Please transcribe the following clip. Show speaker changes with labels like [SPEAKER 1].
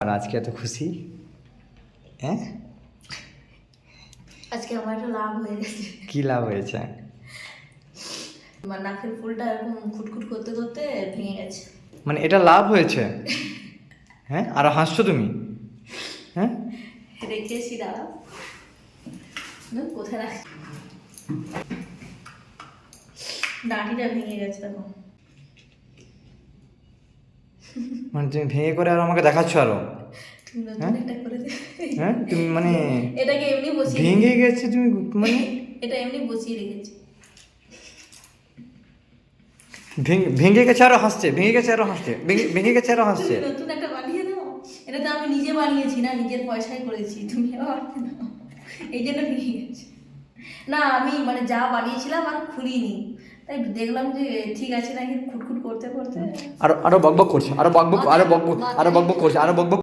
[SPEAKER 1] আর আজকে এত খুশি? হ্যাঁ,
[SPEAKER 2] আজকে আমার একটা লাভ হয়ে গেছে।
[SPEAKER 1] কি লাভ হয়েছে?
[SPEAKER 2] আমার নাকের ফুলটা এরকম খুটখুট করতে করতে ভেঙে গেছে।
[SPEAKER 1] মানে এটা লাভ হয়েছে? হ্যাঁ, আর হাসছো তুমি? হ্যাঁ,
[SPEAKER 2] রেখেছি, দাঁড়া কোথায় রাখ, ডাঁটিটা ভেঙে গেছে দেখো।
[SPEAKER 1] মানে তুমি ভেঙে করে আর আমাকে দেখাচ্ছ আরো?
[SPEAKER 2] তুমি নতুন
[SPEAKER 1] হ্যাঁ?
[SPEAKER 2] একটা করে দে।
[SPEAKER 1] হ্যাঁ, তুমি মানে
[SPEAKER 2] এটাকে এমনি বসিয়ে
[SPEAKER 1] ভেঙে গেছে তুমি মানে?
[SPEAKER 2] এটা এমনি বসিয়ে রেখেছি।
[SPEAKER 1] ভেঙে গেছে আরো হাসছে, ভেঙে গেছে আরো হাসছে, ভেঙে গেছে আরো হাসছে।
[SPEAKER 2] তুমি নতুন একটা বানিয়ে দাও। এটা তো আমি নিজে বানিয়েছি না, নিজের পয়সায় করেছি, তুমি আবার বানিয়ে দাও। এই জন্য ভেঙে গেছে। না আমি মানে যা বানিয়েছিলাম আর খুলিনি, তাই দেখলাম যে ঠিক আছে নাকি, খুটখুট করতে করতে
[SPEAKER 1] আরো আরো বকবক করছে, আরো বকবক করছে, আরো বকবক